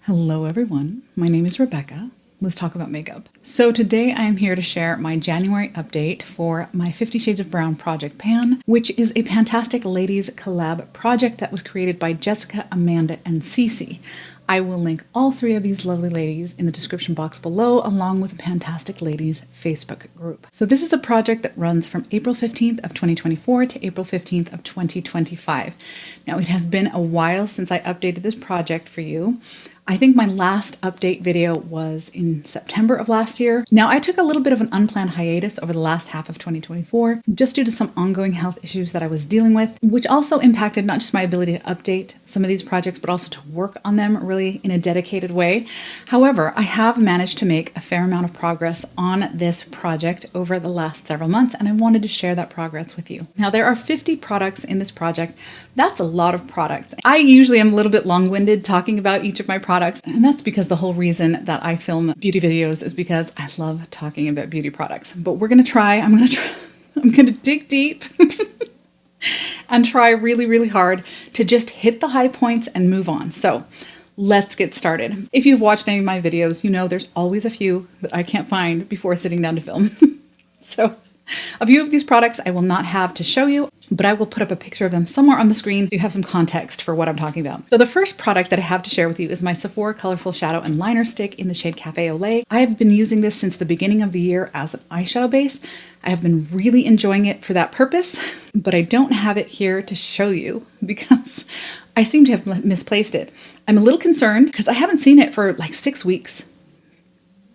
Hello everyone, my name is Rebecca. Let's talk about makeup. So today I am here to share my January update for my 50 Shades of Brown project pan, which is a Pantastic ladies collab project that was created by Jessica, Amanda, and CeCe. I will link all three of these lovely ladies in the description box below, along with the Pantastic Ladies Facebook group. So this is a project that runs from April 15th of 2024 to April 15th of 2025. Now it has been a while since I updated this project for you. I think my last update video was in September of last year. Now I took a little bit of an unplanned hiatus over the last half of 2024, just due to some ongoing health issues that I was dealing with, which also impacted not just my ability to update some of these projects, but also to work on them really in a dedicated way. However, I have managed to make a fair amount of progress on this project over the last several months, and I wanted to share that progress with you. Now there are 50 products in this project. That's a lot of products. I usually am a little bit long-winded talking about each of my products, and that's because the whole reason that I film beauty videos is because I love talking about beauty products. But I'm gonna dig deep and try really, really hard to just hit the high points and move on. So let's get started. If you've watched any of my videos, you know there's always a few that I can't find before sitting down to film. So a few of these products I will not have to show you, but I will put up a picture of them somewhere on the screen so you have some context for what I'm talking about. So the first product that I have to share with you is my Sephora Colorful Shadow and Liner Stick in the shade Cafe au Lait. I have been using this since the beginning of the year as an eyeshadow base. I have been really enjoying it for that purpose, but I don't have it here to show you because I seem to have misplaced it. I'm a little concerned because I haven't seen it for like 6 weeks,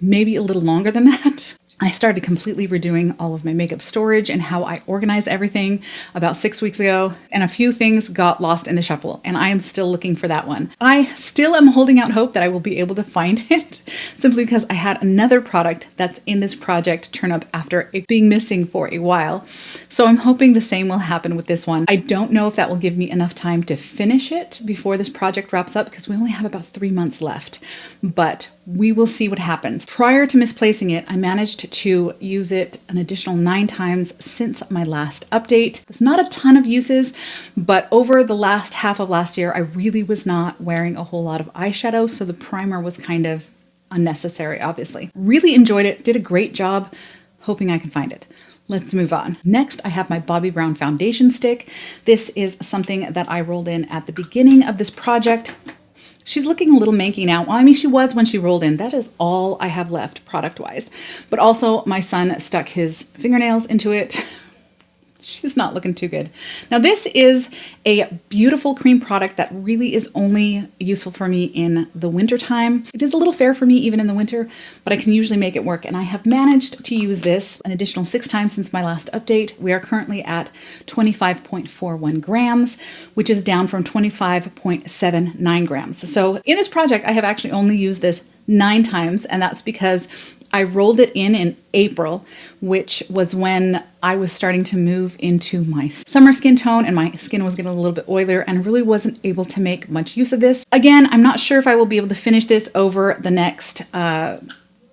maybe a little longer than that. I started completely redoing all of my makeup storage and how I organize everything about 6 weeks ago, and a few things got lost in the shuffle, and I am still looking for that one. I still am holding out hope that I will be able to find it, simply because I had another product that's in this project turn up after it being missing for a while. So I'm hoping the same will happen with this one. I don't know if that will give me enough time to finish it before this project wraps up, because we only have about 3 months left, but we will see what happens. Prior to misplacing it, I managed to use it an additional 9 times since my last update. It's not a ton of uses, but over the last half of last year, I really was not wearing a whole lot of eyeshadow, so the primer was kind of unnecessary, obviously. Really enjoyed it, did a great job, hoping I can find it. Let's move on. Next, I have my Bobbi Brown foundation stick. This is something that I rolled in at the beginning of this project. She's looking a little manky now. Well, I mean, she was when she rolled in. That is all I have left product-wise. But also, my son stuck his fingernails into it. She's not looking too good. Now, this is a beautiful cream product that really is only useful for me in the winter time. It is a little fair for me even in the winter, but I can usually make it work. And I have managed to use this an additional 6 times since my last update. We are currently at 25.41 grams, which is down from 25.79 grams. So in this project, I have actually only used this 9 times, and that's because I rolled it in April, which was when I was starting to move into my summer skin tone, and my skin was getting a little bit oilier and really wasn't able to make much use of this. Again, I'm not sure if I will be able to finish this over the next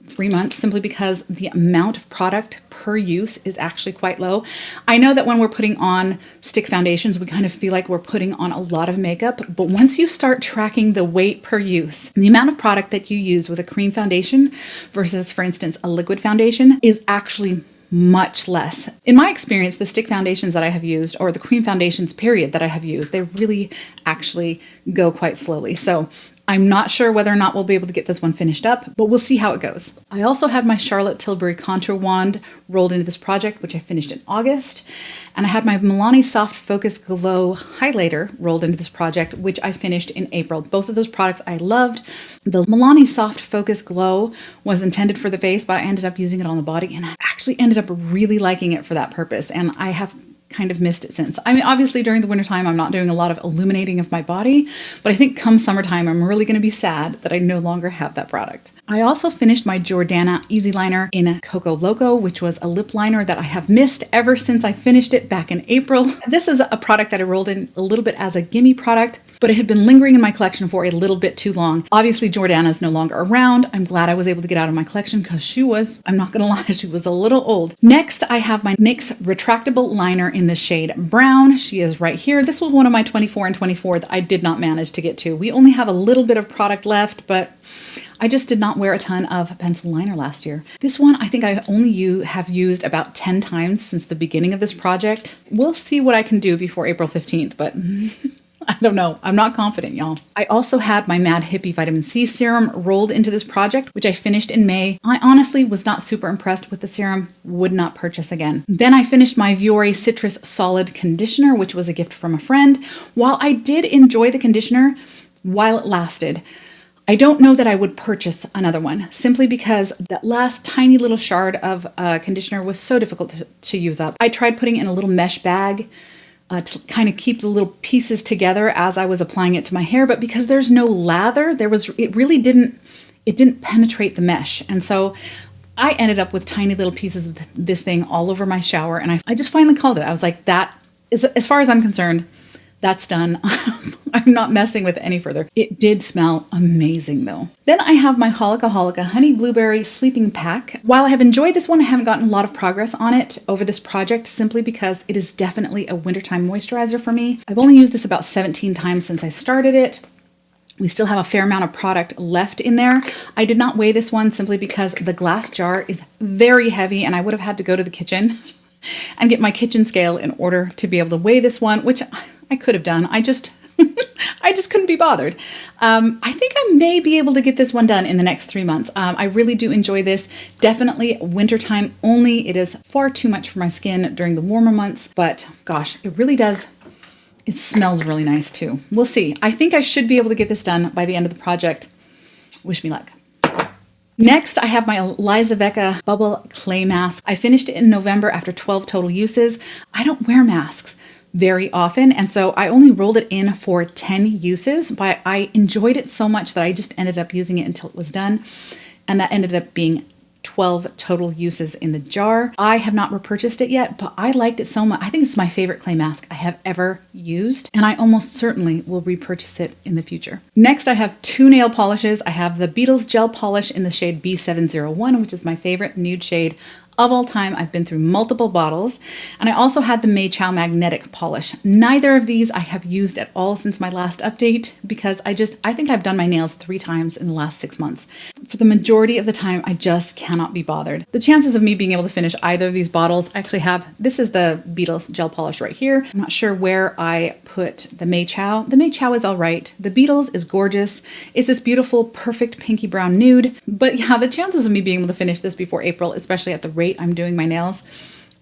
3 months, simply because the amount of product per use is actually quite low. I know that when we're putting on stick foundations, we kind of feel like we're putting on a lot of makeup, but once you start tracking the weight per use, the amount of product that you use with a cream foundation versus, for instance, a liquid foundation is actually much less. In my experience, the stick foundations that I have used, or the cream foundations period that I have used, they really actually go quite slowly. So I'm not sure whether or not we'll be able to get this one finished up, but we'll see how it goes. I also have my Charlotte Tilbury Contour Wand rolled into this project, which I finished in August. And I had my Milani Soft Focus Glow Highlighter rolled into this project, which I finished in April. Both of those products I loved. The Milani Soft Focus Glow was intended for the face, but I ended up using it on the body, and I actually ended up really liking it for that purpose. And I have kind of missed it since. I mean, obviously during the wintertime, I'm not doing a lot of illuminating of my body, but I think come summertime, I'm really going to be sad that I no longer have that product. I also finished my Jordana Easy Liner in Coco Loco, which was a lip liner that I have missed ever since I finished it back in April. This is a product that I rolled in a little bit as a gimme product, but it had been lingering in my collection for a little bit too long. Obviously, Jordana is no longer around. I'm glad I was able to get out of my collection because she was, I'm not going to lie, she was a little old. Next, I have my NYX Retractable Liner in in the shade Brown. She is right here. This was one of my 24 and 24 that I did not manage to get to. We only have a little bit of product left, but I just did not wear a ton of pencil liner last year. This one, I think I only have used about 10 times since the beginning of this project. We'll see what I can do before April 15th, but I don't know. I'm not confident, y'all. I also had my Mad Hippie Vitamin C serum rolled into this project, which I finished in May. I honestly was not super impressed with the serum, would not purchase again. Then I finished my Vuori Citrus Solid Conditioner, which was a gift from a friend. While I did enjoy the conditioner while it lasted, I don't know that I would purchase another one, simply because that last tiny little shard of conditioner was so difficult to use up. I tried putting it in a little mesh bag to kind of keep the little pieces together as I was applying it to my hair, but because there's no lather, it really didn't penetrate the mesh. And so I ended up with tiny little pieces of this thing all over my shower, and I just finally called it. I was like, that is, as far as I'm concerned, that's done. I'm not messing with it any further. It did smell amazing though. Then I have my Holika Holika Honey Blueberry Sleeping Pack. While I have enjoyed this one, I haven't gotten a lot of progress on it over this project simply because it is definitely a wintertime moisturizer for me. I've only used this about 17 times since I started it. We still have a fair amount of product left in there. I did not weigh this one simply because the glass jar is very heavy and I would have had to go to the kitchen and get my kitchen scale in order to be able to weigh this one, which I could have done. I just couldn't be bothered. I think I may be able to get this one done in the next 3 months. I really do enjoy this. Definitely wintertime only. It is far too much for my skin during the warmer months, but gosh, it really does. It smells really nice too. We'll see. I think I should be able to get this done by the end of the project. Wish me luck. Next, I have my Liza Vecca Bubble Clay Mask. I finished it in November after 12 total uses. I don't wear masks very often, and so I only rolled it in for 10 uses, but I enjoyed it so much that I just ended up using it until it was done, and that ended up being 12 total uses in the jar. I have not repurchased it yet, but I liked it so much. I think it's my favorite clay mask I have ever used, and I almost certainly will repurchase it in the future. Next, I have 2 nail polishes. I have the Beetles Gel Polish in the shade B701, which is my favorite nude shade of all time. I've been through multiple bottles. And I also had the Mei Chow Magnetic Polish. Neither of these I have used at all since my last update because I think I've done my nails 3 times in the last 6 months. For the majority of the time, I just cannot be bothered. The chances of me being able to finish either of these bottles, I actually have, this is the Beetles Gel Polish right here. I'm not sure where I put the Mei Chow. The Mei Chow is all right. The Beetles is gorgeous. It's this beautiful, perfect pinky brown nude. But yeah, the chances of me being able to finish this before April, especially at the rate I'm doing my nails,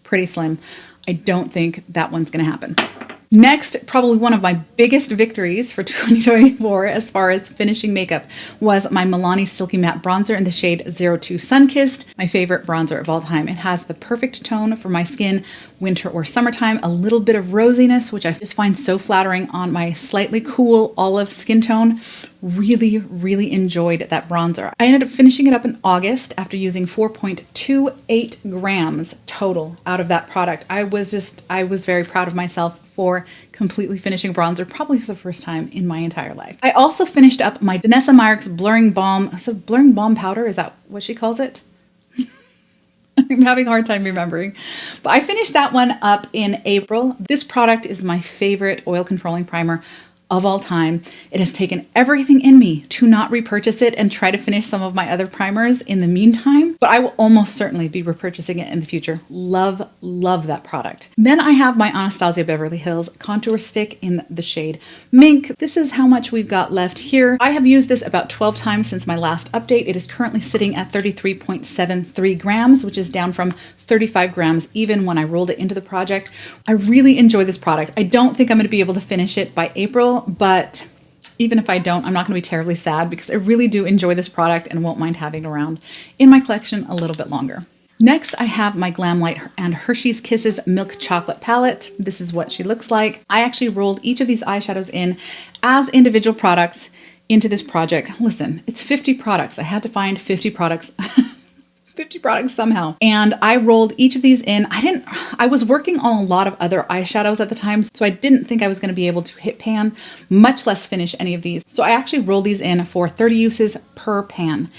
pretty slim. I don't think that one's gonna happen. Next, probably one of my biggest victories for 2024 as far as finishing makeup was my Milani Silky Matte Bronzer in the shade 02 Sunkissed, my favorite bronzer of all time. It has the perfect tone for my skin, winter or summertime, a little bit of rosiness, which I just find so flattering on my slightly cool olive skin tone. Really, really enjoyed that bronzer. I ended up finishing it up in August after using 4.28 grams total out of that product. I was very proud of myself for completely finishing bronzer, probably for the first time in my entire life. I also finished up my Danessa Myricks Blurring Balm. So Blurring Balm Powder, is that what she calls it? I'm having a hard time remembering. But I finished that one up in April. This product is my favorite oil controlling primer of all time. It has taken everything in me to not repurchase it and try to finish some of my other primers in the meantime, but I will almost certainly be repurchasing it in the future. Love, love that product. Then I have my Anastasia Beverly Hills Contour Stick in the shade Mink. This is how much we've got left here. I have used this about 12 times since my last update. It is currently sitting at 33.73 grams, which is down from 35 grams even when I rolled it into the project. I really enjoy this product. I don't think I'm going to be able to finish it by April, but even if I don't, I'm not going to be terribly sad because I really do enjoy this product and won't mind having it around in my collection a little bit longer. Next, I have my Glamlight and Hershey's Kisses Milk Chocolate Palette. This is what she looks like. I actually rolled each of these eyeshadows in as individual products into this project. Listen, it's 50 products. I had to find 50 products 50 products somehow. And I rolled each of these in. I was working on a lot of other eyeshadows at the time, so I didn't think I was going to be able to hit pan, much less finish any of these. So I actually rolled these in for 30 uses per pan.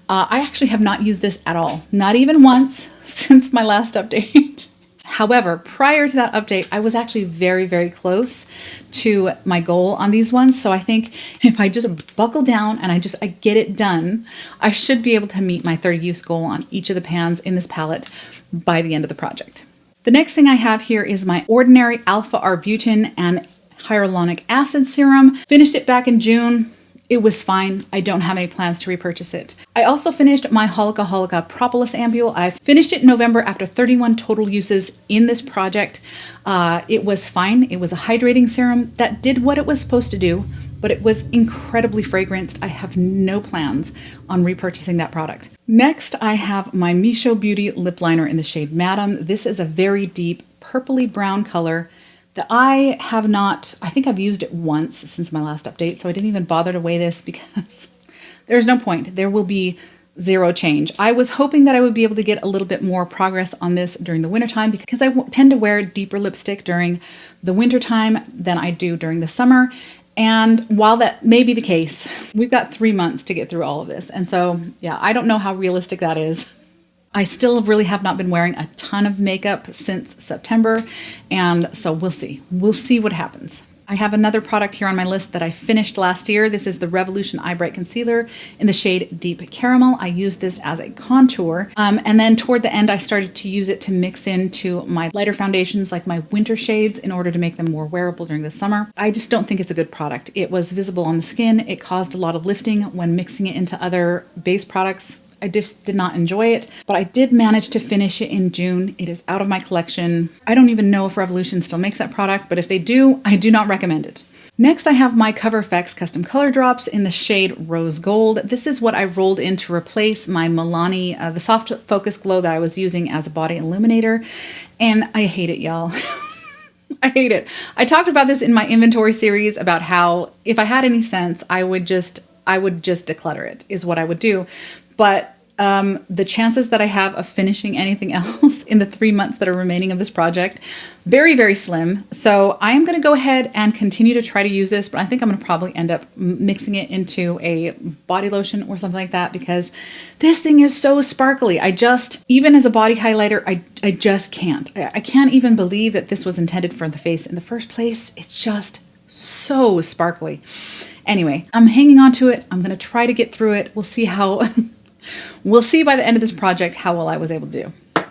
I actually have not used this at all, not even once since my last update. However, prior to that update, I was actually very, very close to my goal on these ones. So I think if I just buckle down and I get it done, I should be able to meet my 30 use goal on each of the pans in this palette by the end of the project. The next thing I have here is my Ordinary Alpha Arbutin and Hyaluronic Acid Serum. Finished it back in June. It was fine. I don't have any plans to repurchase it. I also finished my Holika Propolis Ambule. I finished it in November after 31 total uses in this project. It was fine. It was a hydrating serum that did what it was supposed to do, but it was incredibly fragranced. I have no plans on repurchasing that product. Next, I have my Misho Beauty Lip Liner in the shade Madam. This is a very deep purpley brown color that I think I've used it once since my last update, so I didn't even bother to weigh this because there's no point. There will be zero change. I was hoping that I would be able to get a little bit more progress on this during the wintertime because I tend to wear deeper lipstick during the wintertime than I do during the summer. And while that may be the case, we've got 3 months to get through all of this. And so, yeah, I don't know how realistic that is. I still really have not been wearing a ton of makeup since September, and so we'll see. We'll see what happens. I have another product here on my list that I finished last year. This is the Revolution Eye Bright Concealer in the shade Deep Caramel. I used this as a contour, and then toward the end I started to use it to mix into my lighter foundations like my winter shades in order to make them more wearable during the summer. I just don't think it's a good product. It was visible on the skin. It caused a lot of lifting when mixing it into other base products. I just did not enjoy it, but I did manage to finish it in June. It is out of my collection. I don't even know if Revolution still makes that product, but if they do, I do not recommend it. Next, I have my Cover FX Custom Color Drops in the shade Rose Gold. This is what I rolled in to replace my Milani, the Soft Focus Glow that I was using as a body illuminator, and I hate it, y'all. I hate it. I talked about this in my inventory series about how if I had any sense, I would just declutter it, is what I would do. But the chances that I have of finishing anything else in the 3 months that are remaining of this project, very, very slim. So I am going to go ahead and continue to try to use this, but I think I'm going to probably end up mixing it into a body lotion or something like that because this thing is so sparkly. Even as a body highlighter, I just can't. I can't even believe that this was intended for the face in the first place. It's just so sparkly. Anyway, I'm hanging on to it. I'm going to try to get through it. We'll see how... We'll see by the end of this project how well I was able to do.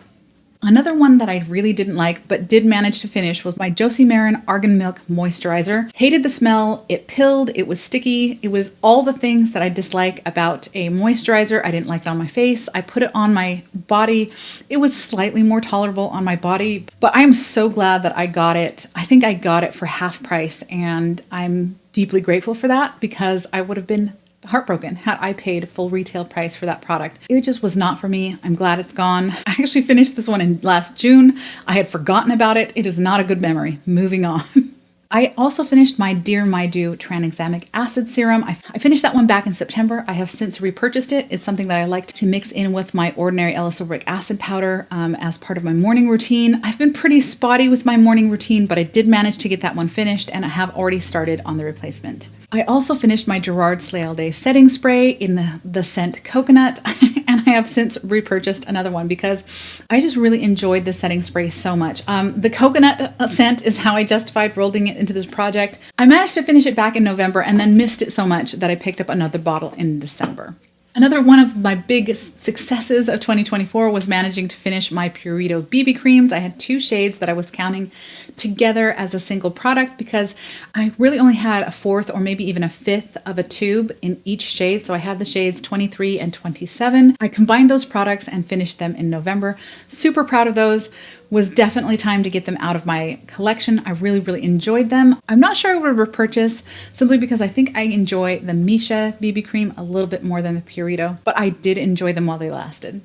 Another one that I really didn't like but did manage to finish was my Josie Maran Argan Milk Moisturizer. Hated the smell, it pilled, it was sticky, it was all the things that I dislike about a moisturizer. I didn't like it on my face. I put it on my body. It was slightly more tolerable on my body, but I'm so glad that I got it. I think I got it for half price, and I'm deeply grateful for that because I would have been heartbroken had I paid full retail price for that product. It just was not for me. I'm glad it's gone. I actually finished this one in last June. I had forgotten about it. It is not a good memory. Moving on. I also finished my Dear My Dew Tranexamic Acid Serum. I finished that one back in September. I have since repurchased it. It's something that I like to mix in with my ordinary L-ascorbic acid powder as part of my morning routine. I've been pretty spotty with my morning routine, but I did manage to get that one finished, and I have already started on the replacement. I also finished my Gerard Slay All Day setting spray in the scent Coconut, and I have since repurchased another one because I just really enjoyed the setting spray so much. The coconut scent is how I justified rolling it into this project. I managed to finish it back in November and then missed it so much that I picked up another bottle in December. Another one of my big successes of 2024 was managing to finish my Purito BB creams. I had 2 shades that I was counting together as a single product because I really only had a fourth or maybe even a fifth of a tube in each shade. So I had the shades 23 and 27. I combined those products and finished them in November. Super proud of those. Was definitely time to get them out of my collection. I really, really enjoyed them. I'm not sure I would repurchase simply because I think I enjoy the Misha BB cream a little bit more than the Purito, but I did enjoy them while they lasted.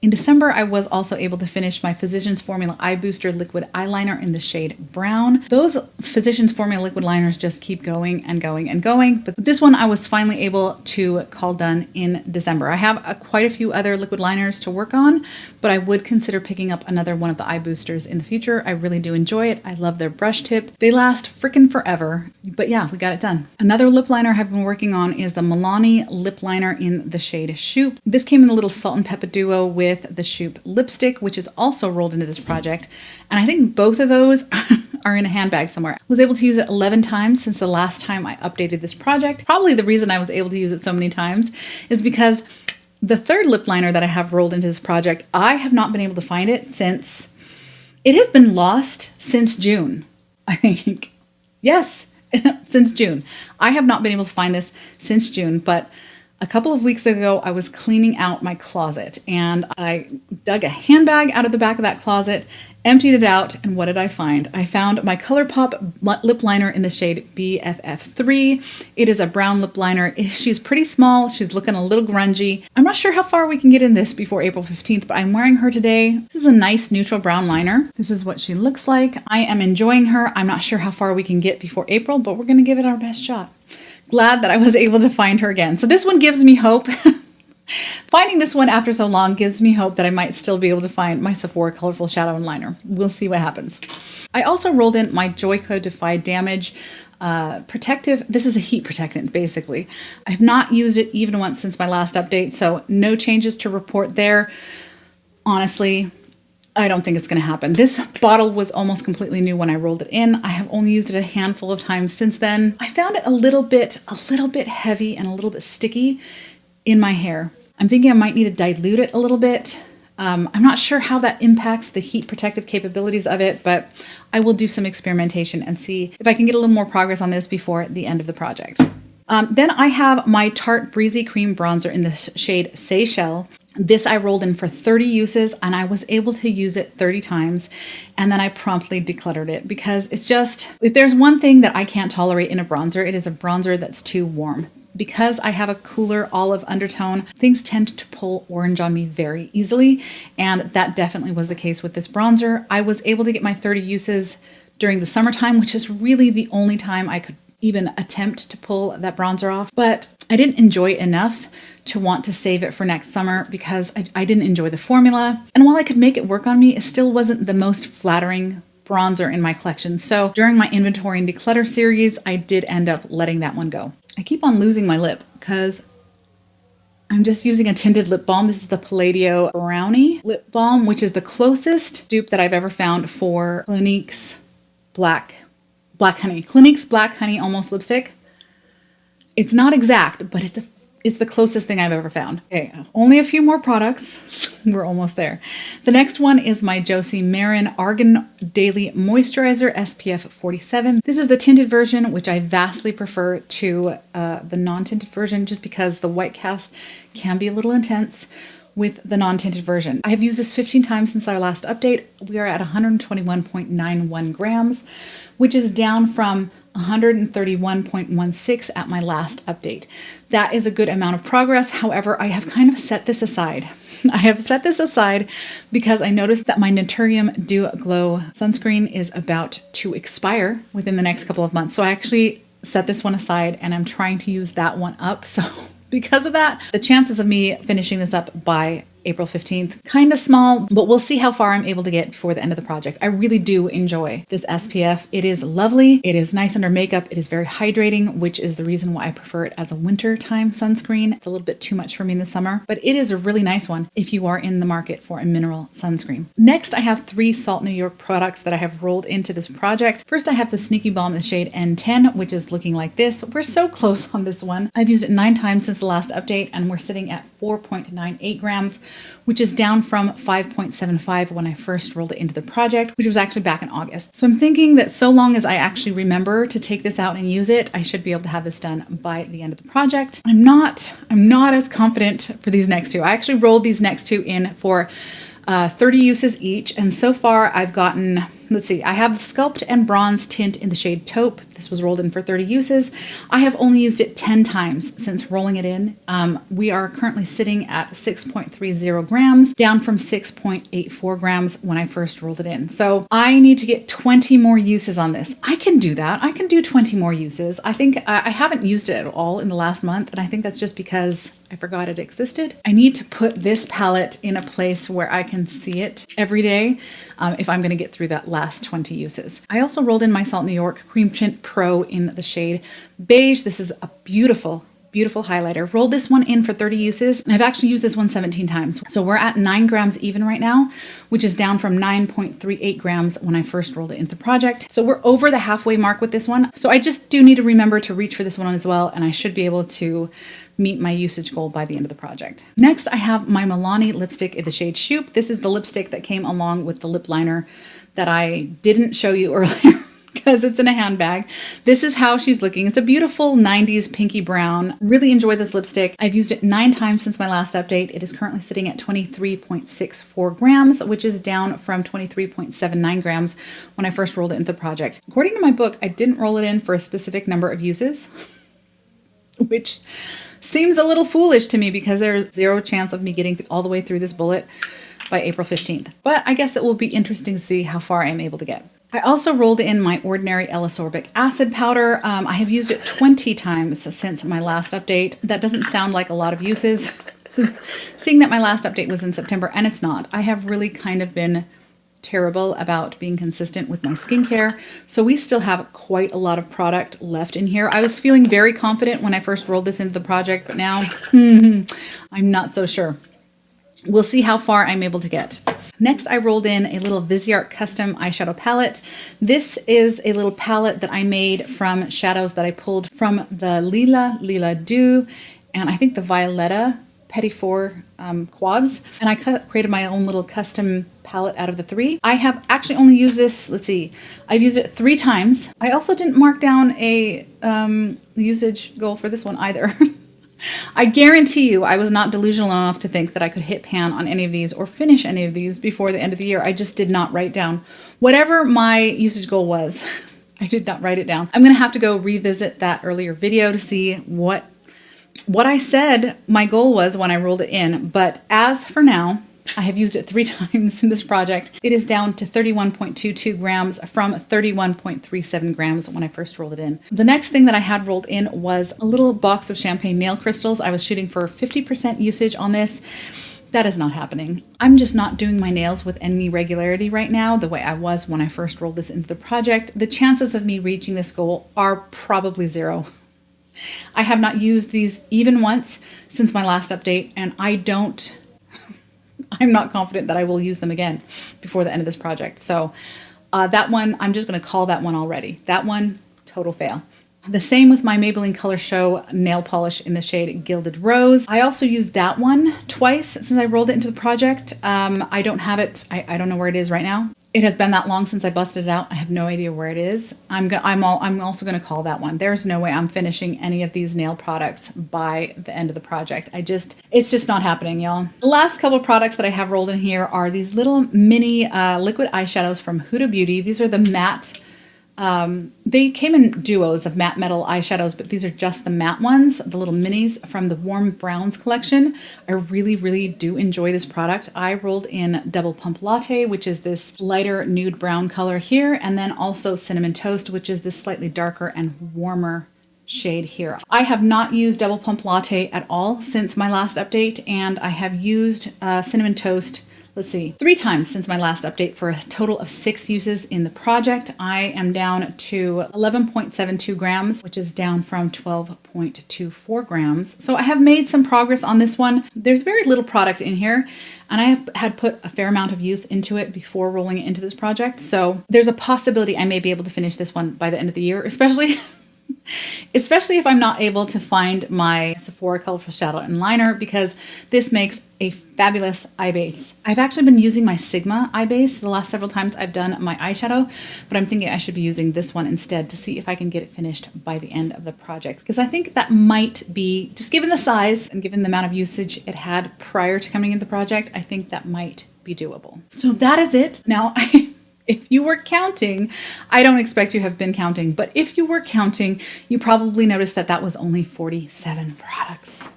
In December, I was also able to finish my Physicians Formula Eye Booster Liquid Eyeliner in the shade Brown. Those Physicians Formula liquid liners just keep going and going and going, but this one I was finally able to call done in December. I have quite a few other liquid liners to work on, but I would consider picking up another one of the eye boosters in the future. I really do enjoy it. I love their brush tip. They last frickin' forever, but yeah, we got it done. Another lip liner I've been working on is the Milani lip liner in the shade Shoop. This came in a little salt and pepper duo with with the Shoop lipstick, which is also rolled into this project. And I think both of those are in a handbag somewhere. I was able to use it 11 times since the last time I updated this project. Probably the reason I was able to use it so many times is because the third lip liner that I have rolled into this project, I have not been able to find it since, it has been lost since June, I think. Yes, since June. I have not been able to find this since June, but a couple of weeks ago, I was cleaning out my closet and I dug a handbag out of the back of that closet, emptied it out, and what did I find? I found my ColourPop lip liner in the shade BFF3. It is a brown lip liner. She's pretty small. She's looking a little grungy. I'm not sure how far we can get in this before April 15th, but I'm wearing her today. This is a nice neutral brown liner. This is what she looks like. I am enjoying her. I'm not sure how far we can get before April, but we're gonna give it our best shot. Glad that I was able to find her again. So this one gives me hope. Finding this one after so long gives me hope that I might still be able to find my Sephora Colorful Shadow and Liner. We'll see what happens. I also rolled in my Joico Defy Damage protective. This is a heat protectant, basically. I have not used it even once since my last update, so no changes to report there. Honestly, I don't think it's going to happen. This bottle was almost completely new when I rolled it in. I have only used it a handful of times since then. I found it a little bit heavy and a little bit sticky in my hair. I'm thinking I might need to dilute it a little bit. I'm not sure how that impacts the heat protective capabilities of it, but I will do some experimentation and see if I can get a little more progress on this before the end of the project. Then I have my Tarte Breezy Cream Bronzer in the shade Seychelles. This I rolled in for 30 uses and I was able to use it 30 times, and then I promptly decluttered it because it's just, if there's one thing that I can't tolerate in a bronzer, it is a bronzer that's too warm. Because I have a cooler olive undertone, things tend to pull orange on me very easily, and that definitely was the case with this bronzer. I was able to get my 30 uses during the summertime, which is really the only time I could even attempt to pull that bronzer off, but I didn't enjoy it enough to want to save it for next summer because I didn't enjoy the formula. And while I could make it work on me, it still wasn't the most flattering bronzer in my collection. So during my inventory and declutter series, I did end up letting that one go. I keep on losing my lip because I'm just using a tinted lip balm. This is the Palladio Brownie lip balm, which is the closest dupe that I've ever found for Clinique's Black Honey. Clinique's Black Honey Almost Lipstick. It's not exact, but it's the closest thing I've ever found. Okay, only a few more products. We're almost there. The next one is my Josie Marin Argan Daily Moisturizer SPF 47. This is the tinted version, which I vastly prefer to the non-tinted version just because the white cast can be a little intense with the non-tinted version. I have used this 15 times since our last update. We are at 121.91 grams, which is down from 131.16 at my last update. That is a good amount of progress. However, I have kind of set this aside. I have set this aside because I noticed that my Naturium Dew Glow sunscreen is about to expire within the next couple of months. So I actually set this one aside and I'm trying to use that one up. So because of that, the chances of me finishing this up by April 15th, kind of small, but we'll see how far I'm able to get before the end of the project. I really do enjoy this SPF. It is lovely. It is nice under makeup. It is very hydrating, which is the reason why I prefer it as a wintertime sunscreen. It's a little bit too much for me in the summer, but it is a really nice one if you are in the market for a mineral sunscreen. Next, I have 3 Salt New York products that I have rolled into this project. First, I have the Sneaky Balm in the shade N10, which is looking like this. We're so close on this one. I've used it 9 times since the last update, and we're sitting at 4.98 grams, which is down from 5.75 when I first rolled it into the project, which was actually back in August. So I'm thinking that so long as I actually remember to take this out and use it, I should be able to have this done by the end of the project. I'm not as confident for these next 2. I actually rolled these next 2 in for 30 uses each, and so far I've gotten, let's see, I have Sculpt and Bronze Tint in the shade Taupe. This was rolled in for 30 uses. I have only used it 10 times since rolling it in. We are currently sitting at 6.30 grams, down from 6.84 grams when I first rolled it in. So I need to get 20 more uses on this. I can do that. I can do 20 more uses. I think I haven't used it at all in the last month, and I think that's just because I forgot it existed. I need to put this palette in a place where I can see it every day if I'm gonna get through that last 20 uses. I also rolled in my Salt New York Cream Tint Pro in the shade Beige. This is a beautiful, beautiful highlighter. Rolled this one in for 30 uses, and I've actually used this one 17 times. So we're at 9 grams even right now, which is down from 9.38 grams when I first rolled it into the project. So we're over the halfway mark with this one. So I just do need to remember to reach for this one as well, and I should be able to meet my usage goal by the end of the project. Next, I have my Milani lipstick in the shade Shoop. This is the lipstick that came along with the lip liner that I didn't show you earlier because it's in a handbag. This is how she's looking. It's a beautiful 90s pinky brown. Really enjoy this lipstick. I've used it 9 times since my last update. It is currently sitting at 23.64 grams, which is down from 23.79 grams when I first rolled it into the project. According to my book, I didn't roll it in for a specific number of uses, which seems a little foolish to me because there's 0 chance of me getting all the way through this bullet by April 15th. But I guess it will be interesting to see how far I'm able to get. I also rolled in my Ordinary L-ascorbic acid powder. I have used it 20 times since my last update. That doesn't sound like a lot of uses. So, seeing that my last update was in September, and it's not, I have really kind of been terrible about being consistent with my skincare. So we still have quite a lot of product left in here. I was feeling very confident when I first rolled this into the project, but now I'm not so sure. We'll see how far I'm able to get. Next, I rolled in a little Viseart custom eyeshadow palette. This is a little palette that I made from shadows that I pulled from the Lila Dew, and I think the Violetta Petit Four quads. And I created my own little custom palette out of the 3. I have actually only used this, let's see, I've used it 3 times. I also didn't mark down a usage goal for this one either. I guarantee you I was not delusional enough to think that I could hit pan on any of these or finish any of these before the end of the year. I just did not write down whatever my usage goal was. I did not write it down. I'm going to have to go revisit that earlier video to see what I said my goal was when I rolled it in. But as for now, I have used it 3 times in this project. It is down to 31.22 grams from 31.37 grams when I first rolled it in. The next thing that I had rolled in was a little box of champagne nail crystals. I was shooting for 50% usage on this. That is not happening. I'm just not doing my nails with any regularity right now, the way I was when I first rolled this into the project. The chances of me reaching this goal are probably 0. I have not used these even once since my last update, and I'm not confident that I will use them again before the end of this project. So that one, I'm just going to call that one already. That one, total fail. The same with my Maybelline Color Show nail polish in the shade Gilded Rose. I also used that one twice since I rolled it into the project. I don't have it. I don't know where it is right now. It has been that long since I busted it out. I have no idea where it is. I'm also going to call that one. There's no way I'm finishing any of these nail products by the end of the project. It's just not happening, y'all. The last couple of products that I have rolled in here are these little mini liquid eyeshadows from Huda Beauty. These are the matte. They came in duos of matte metal eyeshadows, but these are just the matte ones, the little minis from the Warm Browns collection. I really, really do enjoy this product. I rolled in Double Pump Latte, which is this lighter nude brown color here, and then also Cinnamon Toast, which is this slightly darker and warmer shade here. I have not used Double Pump Latte at all since my last update, and I have used Cinnamon Toast, let's see, 3 times since my last update for a total of 6 uses in the project. I am down to 11.72 grams, which is down from 12.24 grams. So I have made some progress on this one. There's very little product in here, and I have had put a fair amount of use into it before rolling it into this project. So there's a possibility I may be able to finish this one by the end of the year, especially if I'm not able to find my Sephora Colorful Shadow and Liner, because this makes a fabulous eye base. I've actually been using my Sigma eye base the last several times I've done my eyeshadow, but I'm thinking I should be using this one instead to see if I can get it finished by the end of the project, because I think that might be, just given the size and given the amount of usage it had prior to coming into the project, I think that might be doable. So that is it. Now, if you were counting, I don't expect you have been counting, but if you were counting, you probably noticed that that was only 47 products.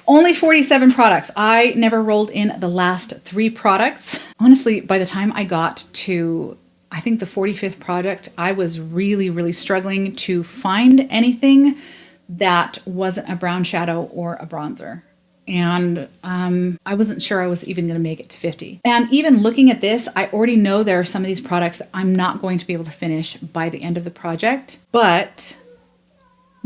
Only 47 products. I never rolled in the last 3 products. Honestly, by the time I got to, I think, the 45th product, I was really, really struggling to find anything that wasn't a brown shadow or a bronzer. And I wasn't sure I was even going to make it to 50. And even looking at this, I already know there are some of these products that I'm not going to be able to finish by the end of the project. But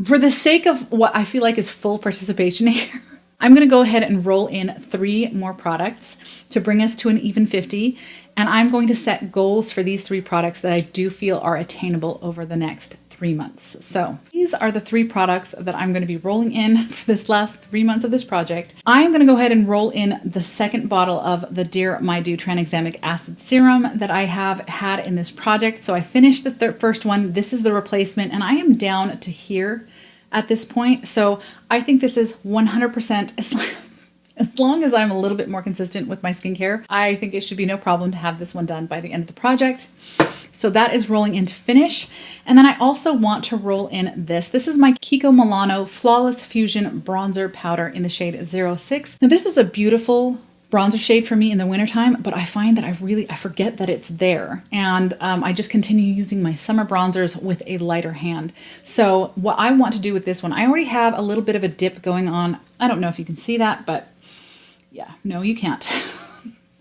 For the sake of what I feel like is full participation here, I'm going to go ahead and roll in 3 more products to bring us to an even 50. And I'm going to set goals for these 3 products that I do feel are attainable over the next 3 months. So these are the 3 products that I'm going to be rolling in for this last 3 months of this project. I'm going to go ahead and roll in the second bottle of the Dear My Dew Tranexamic Acid Serum that I have had in this project. So I finished the first one. This is the replacement, and I am down to here at this point. So I think this is 100% as long as I'm a little bit more consistent with my skincare, I think it should be no problem to have this one done by the end of the project. So that is rolling into finish. And then I also want to roll in this. This is my Kiko Milano Flawless Fusion Bronzer Powder in the shade 06. Now this is a beautiful bronzer shade for me in the wintertime, but I find that I forget that it's there. And I just continue using my summer bronzers with a lighter hand. So what I want to do with this one, I already have a little bit of a dip going on. I don't know if you can see that, but yeah, no, you can't.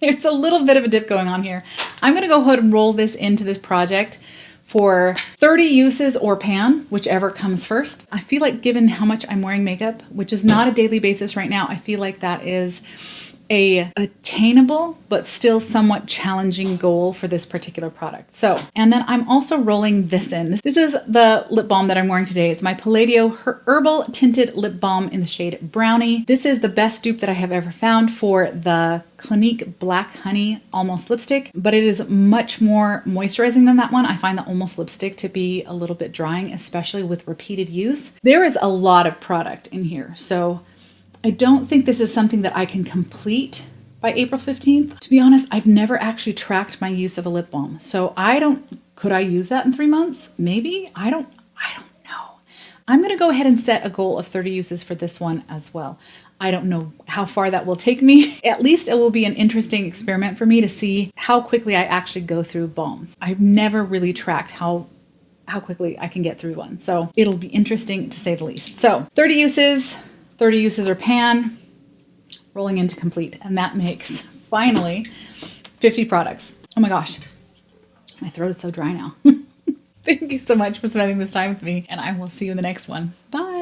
There's a little bit of a dip going on here. I'm going to go ahead and roll this into this project for 30 uses or pan, whichever comes first. I feel like given how much I'm wearing makeup, which is not a daily basis right now, I feel like that is a attainable but still somewhat challenging goal for this particular product. So, and then I'm also rolling this in. This is the lip balm that I'm wearing today. It's my Palladio Herbal Tinted Lip Balm in the shade Brownie. This is the best dupe that I have ever found for the Clinique Black Honey Almost Lipstick, but it is much more moisturizing than that one. I find the Almost Lipstick to be a little bit drying, especially with repeated use. There is a lot of product in here, so I don't think this is something that I can complete by April 15th. To be honest, I've never actually tracked my use of a lip balm. So could I use that in 3 months? Maybe, I don't know. I'm gonna go ahead and set a goal of 30 uses for this one as well. I don't know how far that will take me. At least it will be an interesting experiment for me to see how quickly I actually go through balms. I've never really tracked how quickly I can get through one. So it'll be interesting to say the least. So 30 uses or pan, rolling into complete. And that makes, finally, 50 products. Oh my gosh, my throat is so dry now. Thank you so much for spending this time with me, and I will see you in the next one. Bye.